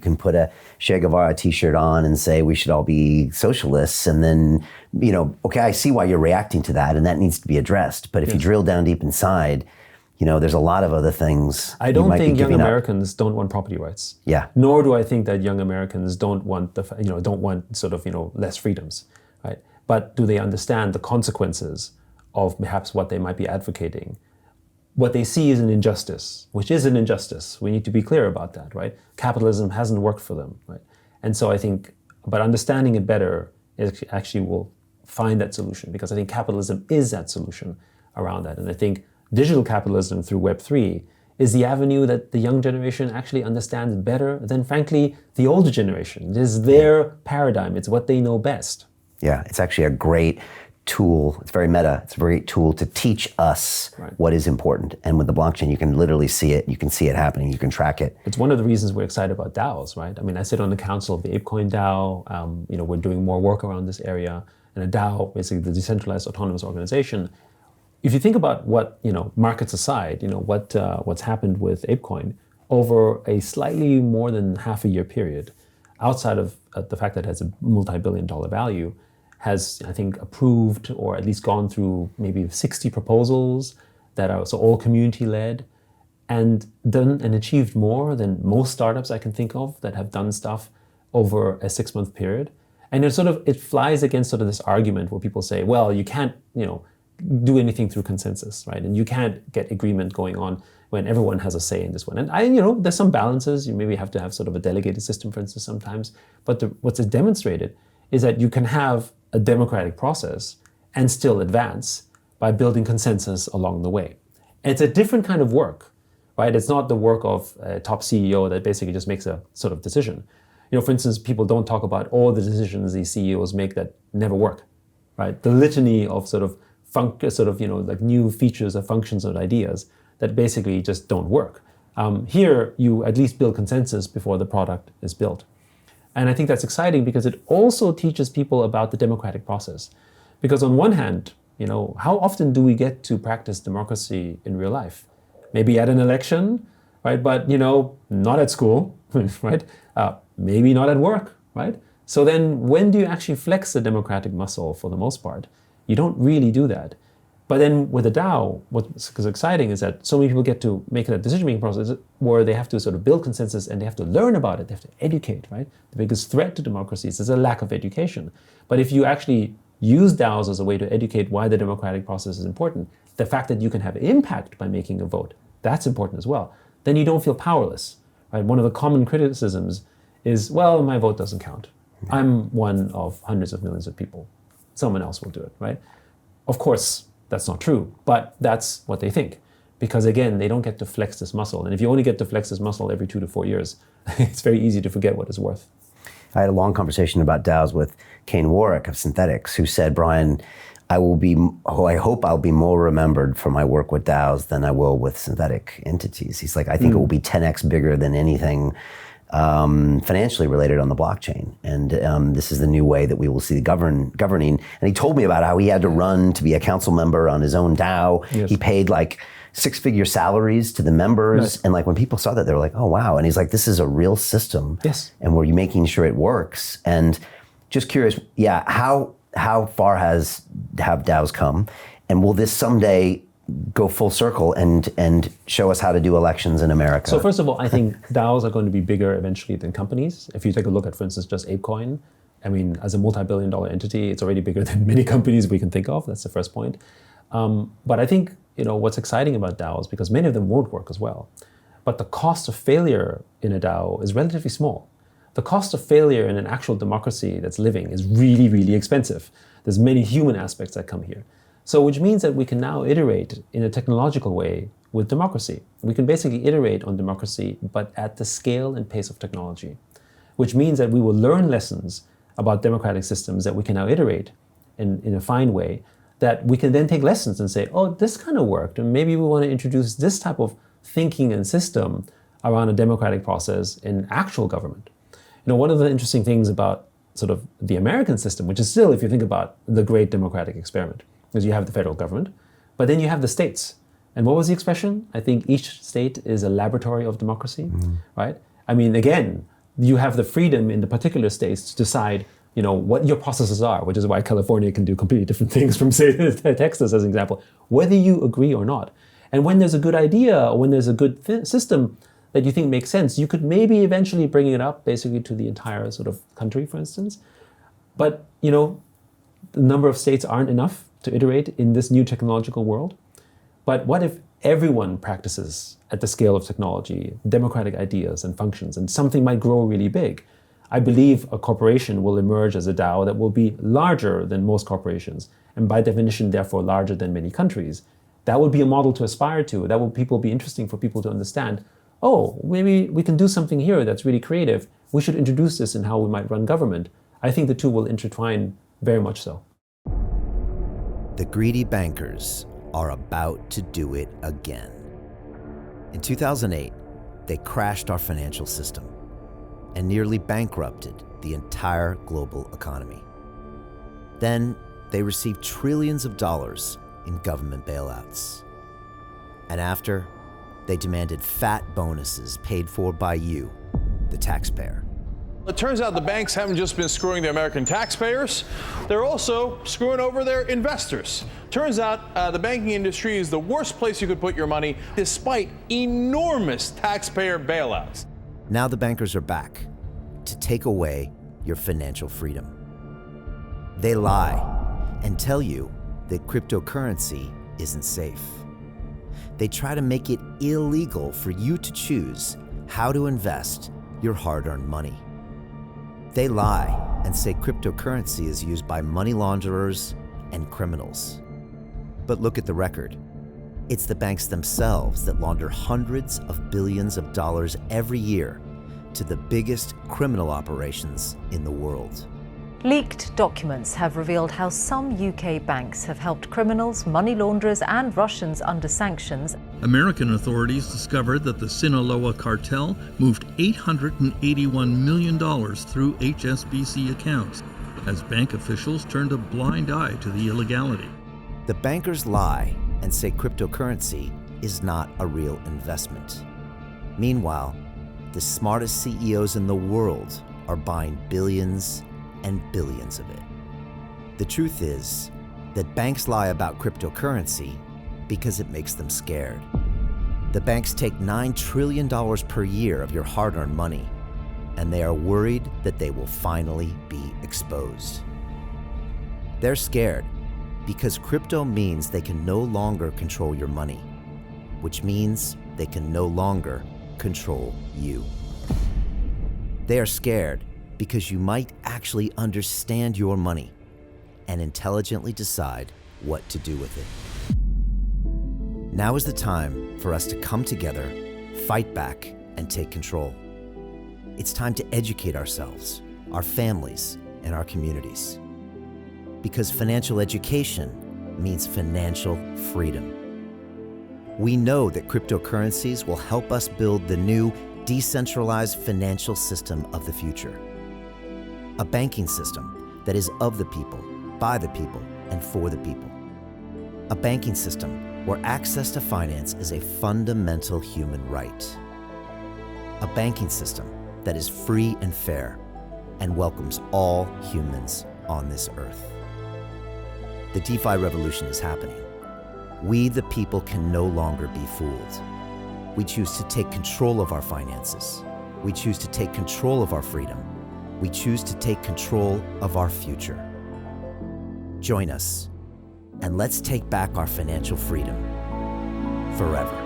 can put a Che Guevara t-shirt on and say we should all be socialists, and then, okay, I see why you're reacting to that, and that needs to be addressed. But if you drill down deep inside, there's a lot of other things. I don't think young Americans don't want property rights. Yeah. Nor do I think that young Americans don't want sort of less freedoms, right? But do they understand the consequences of perhaps what they might be advocating? What they see is an injustice, which is an injustice. We need to be clear about that, right? Capitalism hasn't worked for them, right? And so I think, but understanding it better actually will find that solution, because I think capitalism is that solution around that. And I think digital capitalism through Web3 is the avenue that the young generation actually understands better than, frankly, the older generation. It is their paradigm. It's what they know best. Yeah, it's actually a great tool. It's very meta. It's a great tool to teach us what is important. And with the blockchain, you can literally see it. You can see it happening. You can track it. It's one of the reasons we're excited about DAOs, right? I mean, I sit on the council of the ApeCoin DAO. We're doing more work around this area. And a DAO, basically the decentralized autonomous organization. If you think about what, markets aside, what's happened with ApeCoin over a slightly more than half a year period, outside of the fact that it has a multi-billion-dollar value, has, I think, approved or at least gone through maybe 60 proposals that are so all community-led, and done and achieved more than most startups I can think of that have done stuff over a 6-month period. And it flies against sort of this argument where people say, well, you can't, do anything through consensus, right? And you can't get agreement going on when everyone has a say in this one. And there's some balances. You maybe have to have sort of a delegated system, for instance, sometimes. But what's demonstrated is that you can have a democratic process and still advance by building consensus along the way. And it's a different kind of work, right? It's not the work of a top CEO that basically just makes a sort of decision. For instance, people don't talk about all the decisions these CEOs make that never work, right? The litany of like new features or functions or ideas that basically just don't work. Here, you at least build consensus before the product is built. And I think that's exciting because it also teaches people about the democratic process. Because on one hand, how often do we get to practice democracy in real life? Maybe at an election, right? But, not at school, right? Maybe not at work, right? So then when do you actually flex the democratic muscle for the most part? You don't really do that. But then with a DAO, what's exciting is that so many people get to make a decision-making process where they have to sort of build consensus and they have to learn about it. They have to educate, right? The biggest threat to democracies is a lack of education. But if you actually use DAOs as a way to educate why the democratic process is important, the fact that you can have impact by making a vote, that's important as well. Then you don't feel powerless, right? One of the common criticisms is, well, my vote doesn't count. I'm one of hundreds of millions of people. Someone else will do it, right? Of course, that's not true, but that's what they think. Because again, they don't get to flex this muscle. And if you only get to flex this muscle every 2 to 4 years, it's very easy to forget what it's worth. I had a long conversation about DAOs with Kane Warwick of Synthetics, who said, Brian, I hope I'll be more remembered for my work with DAOs than I will with synthetic entities. He's like, I think it will be 10x bigger than anything financially related on the blockchain. And this is the new way that we will see governing. And he told me about how he had to run to be a council member on his own DAO. Yes. He paid like 6-figure salaries to the members. Nice. And like when people saw that, they were like, oh, wow. And he's like, this is a real system. Yes. And we're making sure it works. And just curious, how far have DAOs come? And will this someday go full circle and show us how to do elections in America? So first of all, I think DAOs are going to be bigger eventually than companies. If you take a look at, for instance, just ApeCoin, I mean, as a multi-billion-dollar entity, it's already bigger than many companies we can think of. That's the first point. But I think, what's exciting about DAOs, because many of them won't work as well, but the cost of failure in a DAO is relatively small. The cost of failure in an actual democracy that's living is really, really expensive. There's many human aspects that come here. So which means that we can now iterate in a technological way with democracy. We can basically iterate on democracy, but at the scale and pace of technology, which means that we will learn lessons about democratic systems that we can now iterate in a fine way, that we can then take lessons and say, oh, this kind of worked, and maybe we want to introduce this type of thinking and system around a democratic process in actual government. One of the interesting things about sort of the American system, which is still, if you think about the great democratic experiment, is you have the federal government, but then you have the states. And what was the expression? I think each state is a laboratory of democracy, right? I mean, again, you have the freedom in the particular states to decide, what your processes are, which is why California can do completely different things from, say, Texas as an example, whether you agree or not. And when there's a good idea or when there's a good system that you think makes sense, you could maybe eventually bring it up basically to the entire sort of country, for instance. But, the number of states aren't enough to iterate in this new technological world. But what if everyone practices at the scale of technology, democratic ideas and functions, and something might grow really big? I believe a corporation will emerge as a DAO that will be larger than most corporations, and by definition, therefore, larger than many countries. That would be a model to aspire to. That would be interesting for people to understand. Oh, maybe we can do something here that's really creative. We should introduce this in how we might run government. I think the two will intertwine very much so. The greedy bankers are about to do it again. In 2008, they crashed our financial system and nearly bankrupted the entire global economy. Then they received trillions of dollars in government bailouts. And after, they demanded fat bonuses paid for by you, the taxpayer. It turns out the banks haven't just been screwing the American taxpayers, they're also screwing over their investors. Turns out the banking industry is the worst place you could put your money, despite enormous taxpayer bailouts. Now the bankers are back to take away your financial freedom. They lie and tell you that cryptocurrency isn't safe. They try to make it illegal for you to choose how to invest your hard-earned money. They lie and say cryptocurrency is used by money launderers and criminals. But look at the record. It's the banks themselves that launder hundreds of billions of dollars every year to the biggest criminal operations in the world. Leaked documents have revealed how some UK banks have helped criminals, money launderers and Russians under sanctions. American authorities discovered that the Sinaloa cartel moved $881 million through HSBC accounts as bank officials turned a blind eye to the illegality. The bankers lie and say cryptocurrency is not a real investment. Meanwhile, the smartest CEOs in the world are buying billions and billions of it. The truth is that banks lie about cryptocurrency because it makes them scared. The banks take $9 trillion per year of your hard-earned money, and they are worried that they will finally be exposed. They're scared because crypto means they can no longer control your money, which means they can no longer control you. They are scared because you might actually understand your money and intelligently decide what to do with it. Now is the time for us to come together, fight back, and take control. It's time to educate ourselves, our families, and our communities. Because financial education means financial freedom. We know that cryptocurrencies will help us build the new decentralized financial system of the future. A banking system that is of the people, by the people, and for the people. A banking system where access to finance is a fundamental human right. A banking system that is free and fair and welcomes all humans on this earth. The DeFi revolution is happening. We, the people, can no longer be fooled. We choose to take control of our finances. We choose to take control of our freedom. We choose to take control of our future. Join us, and let's take back our financial freedom forever.